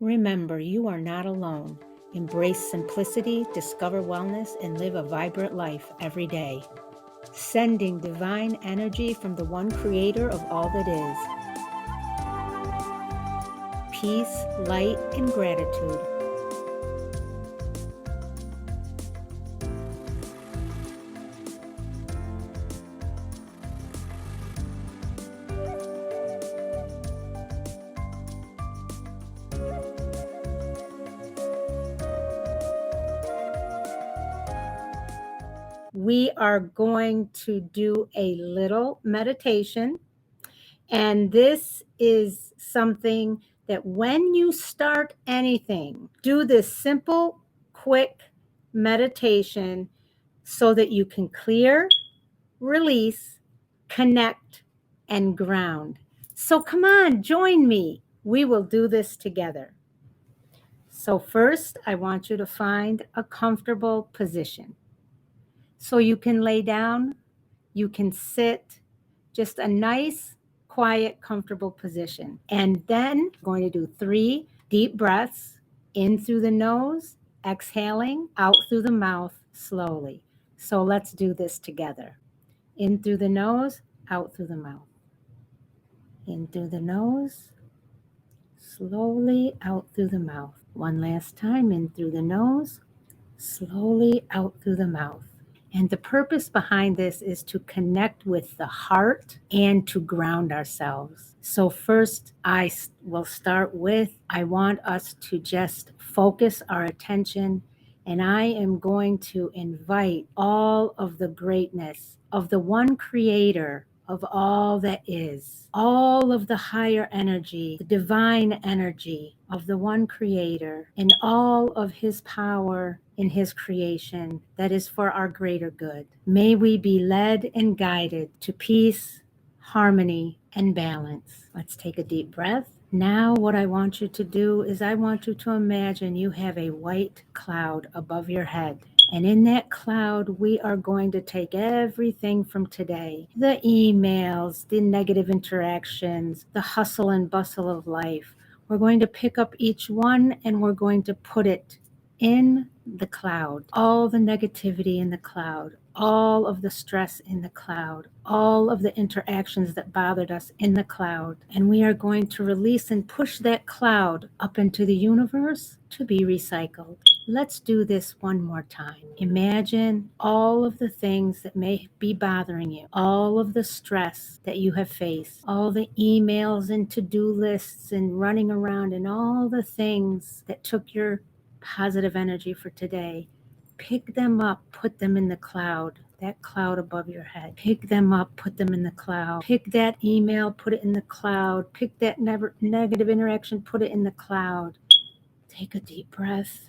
Remember, you are not alone. Embrace simplicity, discover wellness, and live a vibrant life every day. Sending divine energy from the one creator of all that is. Peace, light, and gratitude. We are going to do a little meditation, and this is something that when you start anything, do this simple, quick meditation so that you can clear, release, connect, and ground. So come on, join me. We will do this together. So first, I want you to find a comfortable position. So you can lay down, you can sit, just a nice, quiet, comfortable position. And then going to do 3 deep breaths in through the nose, exhaling out through the mouth slowly. So let's do this together. In through the nose, out through the mouth. In through the nose, slowly out through the mouth. One last time, in through the nose, slowly out through the mouth. And the purpose behind this is to connect with the heart and to ground ourselves. So first, I will start with, I want us to just focus our attention, and I am going to invite all of the greatness of the one creator of all that is, all of the higher energy, the divine energy of the one creator, and all of his power in his creation that is for our greater good. May we be led and guided to peace, harmony, and balance. Let's take a deep breath. Now what I want you to do is I want you to imagine you have a white cloud above your head. And in that cloud, we are going to take everything from today, the emails, the negative interactions, the hustle and bustle of life. We're going to pick up each one and we're going to put it in the cloud, all the negativity in the cloud, all of the stress in the cloud, all of the interactions that bothered us in the cloud. And we are going to release and push that cloud up into the universe to be recycled. Let's do this one more time. Imagine all of the things that may be bothering you, all of the stress that you have faced, all the emails and to-do lists and running around and all the things that took your positive energy for today. Pick them up, put them in the cloud, that cloud above your head. Pick them up, put them in the cloud. Pick that email, put it in the cloud. Pick that negative interaction, put it in the cloud. Take a deep breath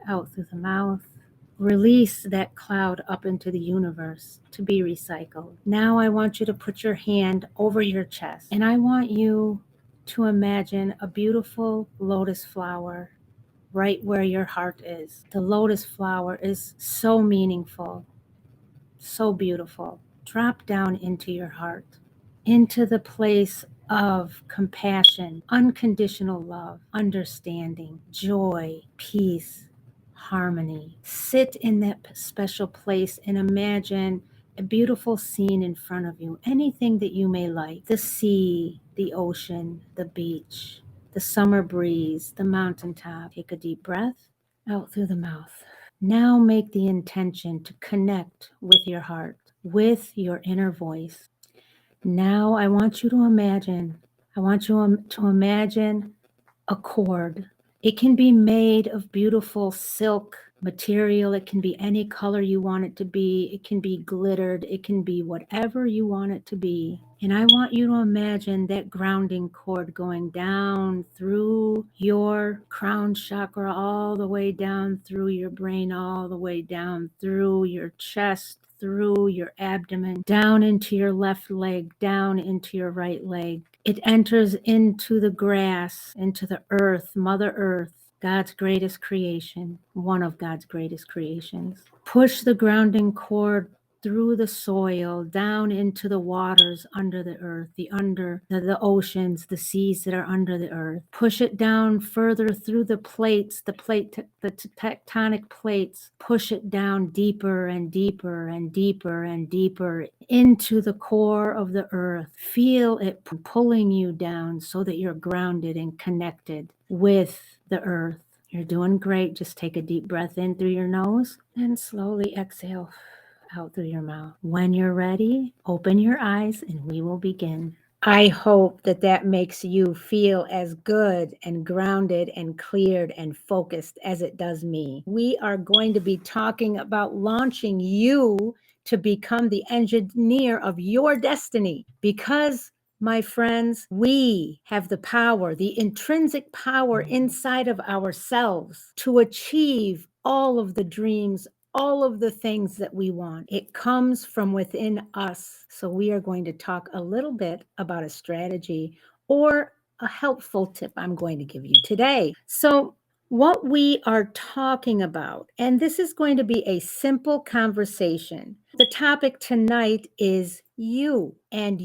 out through the mouth. Release that cloud up into the universe to be recycled. Now I want you to put your hand over your chest, and I want you to imagine a beautiful lotus flower right where your heart is. The lotus flower is so meaningful, so beautiful. Drop down into your heart, into the place of compassion, unconditional love, understanding, joy, peace, harmony. Sit in that special place and imagine a beautiful scene in front of you, anything that you may like, the sea, the ocean, the beach, the summer breeze, the mountaintop. Take a deep breath out through the mouth. Now make the intention to connect with your heart, with your inner voice. Now I want you to imagine, a cord. It can be made of beautiful silk material. It can be any color you want it to be. It can be glittered. It can be whatever you want it to be. And I want you to imagine that grounding cord going down through your crown chakra, all the way down through your brain, all the way down through your chest, through your abdomen, down into your left leg, down into your right leg. It enters into the grass, into the earth, Mother Earth, God's greatest creation, one of God's greatest creations. Push the grounding cord through the soil, down into the waters under the earth, the oceans, the seas that are under the earth. Push it down further through the plates, the tectonic plates. Push it down deeper and deeper and deeper and deeper into the core of the earth. Feel it pulling you down so that you're grounded and connected with the earth. You're doing great. Just take a deep breath in through your nose and slowly exhale out through your mouth. When you're ready, open your eyes and we will begin. I hope that that makes you feel as good and grounded and cleared and focused as it does me. We are going to be talking about launching you to become the engineer of your destiny, because my friends, we have the power, the intrinsic power inside of ourselves to achieve all of the dreams, all of the things that we want. It comes from within us. So we are going to talk a little bit about a strategy or a helpful tip I'm going to give you today. So what we are talking about, and this is going to be a simple conversation. The topic tonight is you and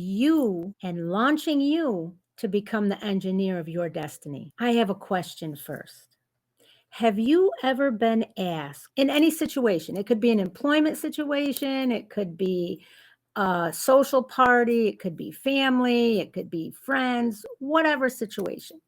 launching you to become the engineer of your destiny. I have a question first. Have you ever been asked in any situation? It could be an employment situation, it could be a social party, it could be family, it could be friends, whatever situation.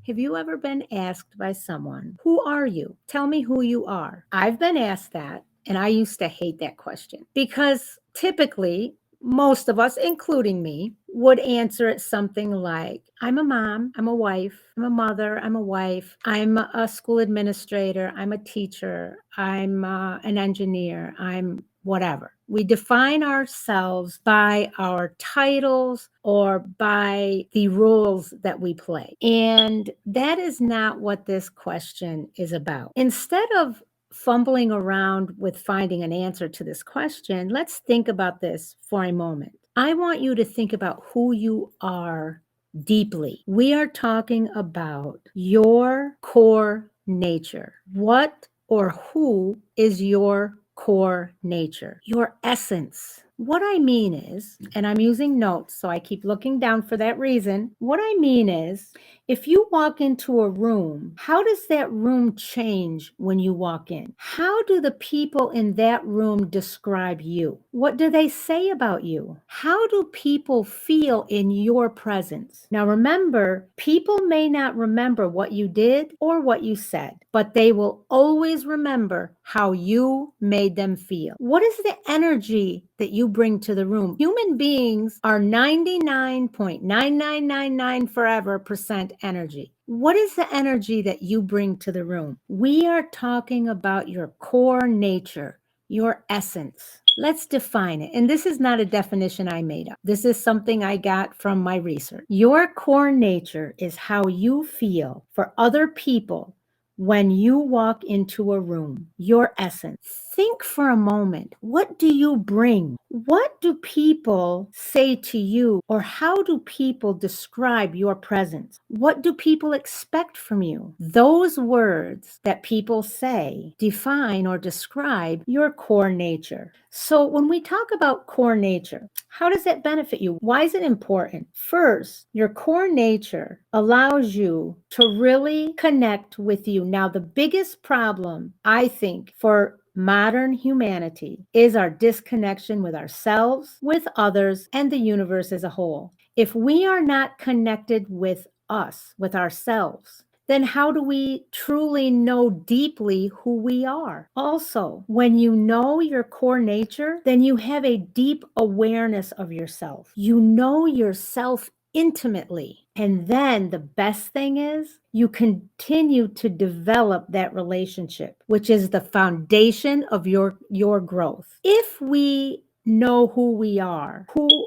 Have you ever been asked by someone, who are you? Tell me who you are. I've been asked that, and I used to hate that question because typically, most of us, including me, would answer it something like, I'm a mom, I'm a wife, I'm a mother, I'm a wife, I'm a school administrator, I'm a teacher, I'm an engineer, I'm whatever. We define ourselves by our titles or by the roles that we play. And that is not what this question is about. Instead of fumbling around with finding an answer to this question, let's think about this for a moment. I want you to think about who you are deeply. We are talking about your core nature. What or who is your core nature, your essence? What I mean is, and I'm using notes, so I keep looking down for that reason. What I mean is, if you walk into a room, how does that room change when you walk in? How do the people in that room describe you? What do they say about you? How do people feel in your presence? Now remember, people may not remember what you did or what you said, but they will always remember how you made them feel. What is the energy that you bring to the room? Human beings are 99.9999 forever percent energy. What is the energy that you bring to the room? We are talking about your core nature, your essence. Let's define it. And this is not a definition I made up. This is something I got from my research. Your core nature is how you feel for other people when you walk into a room, your essence. Think for a moment, what do you bring? What do people say to you, or how do people describe your presence? What do people expect from you? Those words that people say define or describe your core nature. So when we talk about core nature, how does that benefit you? Why is it important? First, your core nature allows you to really connect with you. Now, the biggest problem, I think, for modern humanity is our disconnection with ourselves, with others, and the universe as a whole. If we are not connected with us, with ourselves, then how do we truly know deeply who we are? Also, when you know your core nature, then you have a deep awareness of yourself. You know yourself intimately. And then the best thing is you continue to develop that relationship, which is the foundation of your growth. If we know who we are,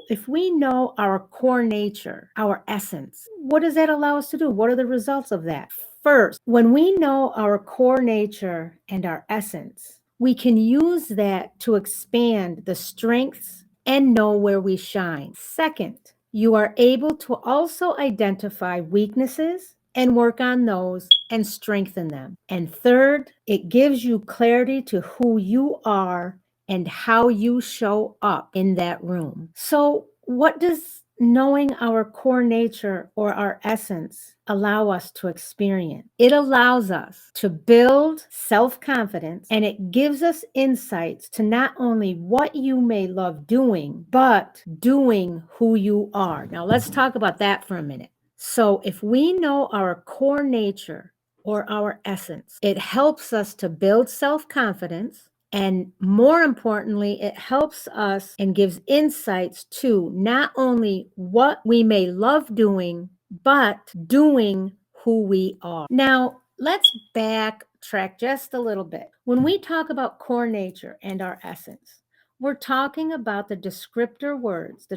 if we know our core nature, our essence, what does that allow us to do? What are the results of that? First, when we know our core nature and our essence, we can use that to expand the strengths and know where we shine. Second, you are able to also identify weaknesses and work on those and strengthen them. And third, it gives you clarity to who you are and how you show up in that room. So, what does knowing our core nature or our essence allow us to experience? It allows us to build self confidence, and it gives us insights to not only what you may love doing, but doing who you are. Now, let's talk about that for a minute. So, if we know our core nature or our essence, it helps us to build self confidence. And more importantly, it helps us and gives insights to not only what we may love doing, but doing who we are. Now, let's backtrack just a little bit. When we talk about core nature and our essence, we're talking about the descriptive words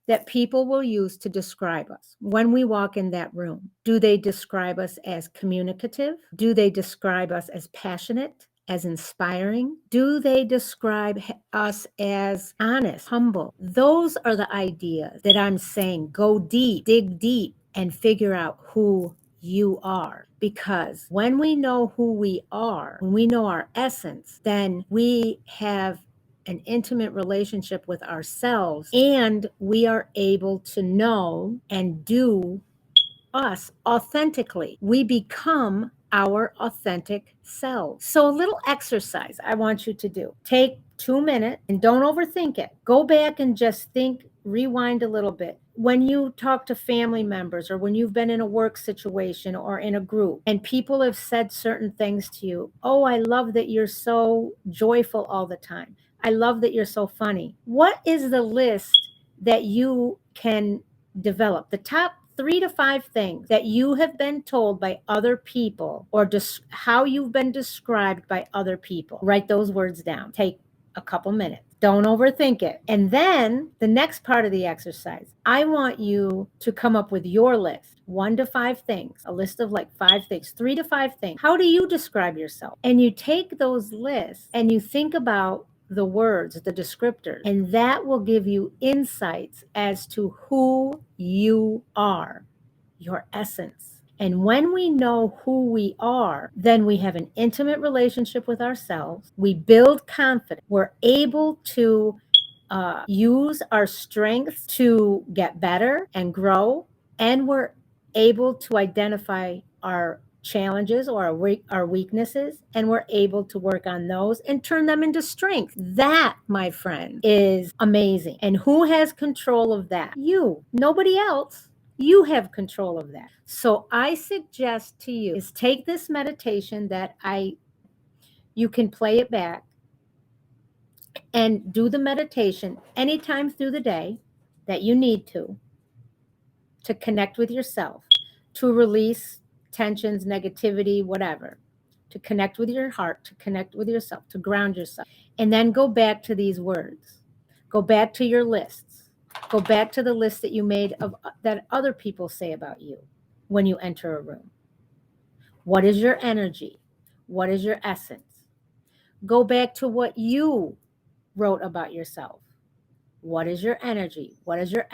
that people will use to describe us when we walk in that room. Do they describe us as communicative? Do they describe us as passionate? As inspiring? Do they describe us as honest, humble? Those are the ideas that I'm saying. Go deep, dig deep, and figure out who you are. Because when we know who we are, when we know our essence, then we have an intimate relationship with ourselves, and we are able to know and do us authentically. We become our authentic selves. So, a little exercise I want you to do. Take 2 minutes and don't overthink it. Go back and just think, rewind a little bit. When you talk to family members, or when you've been in a work situation or in a group, and people have said certain things to you, oh, I love that you're so joyful all the time. I love that you're so funny. What is the list that you can develop? The top 3 to 5 things that you have been told by other people, or how you've been described by other people. Write those words down. Take a couple minutes. Don't overthink it. And then the next part of the exercise, I want you to come up with your list. 1 to 5 things, a list of like 5 things, 3 to 5 things. How do you describe yourself? And you take those lists and you think about the words, the descriptors, and that will give you insights as to who you are, your essence. And when we know who we are, then we have an intimate relationship with ourselves. We build confidence. We're able to use our strengths to get better and grow, and we're able to identify our challenges or our weaknesses, and we're able to work on those and turn them into strength. That, my friend, is amazing. And who has control of that? You. Nobody else. You have control of that. So I suggest to you is take this meditation that you can play it back and do the meditation anytime through the day that you need to connect with yourself, to release tensions, negativity, whatever, to connect with your heart, to connect with yourself, to ground yourself. And then go back to these words. Go back to your lists. Go back to the list that you made of that other people say about you when you enter a room. What is your energy? What is your essence? Go back to what you wrote about yourself. What is your energy? What is your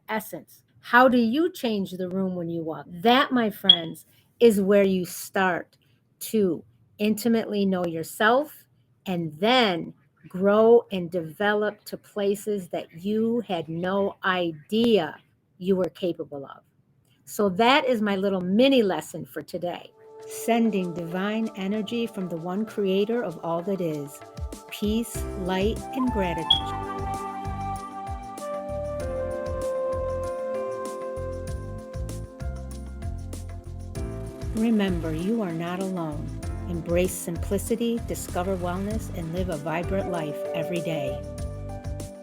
essence? How do you change the room when you walk? That, my friends, is where you start to intimately know yourself, and then grow and develop to places that you had no idea you were capable of. So that is my little mini lesson for today. Sending divine energy from the one creator of all that is. Peace, light, and gratitude. Remember, you are not alone. Embrace simplicity, discover wellness, and live a vibrant life every day.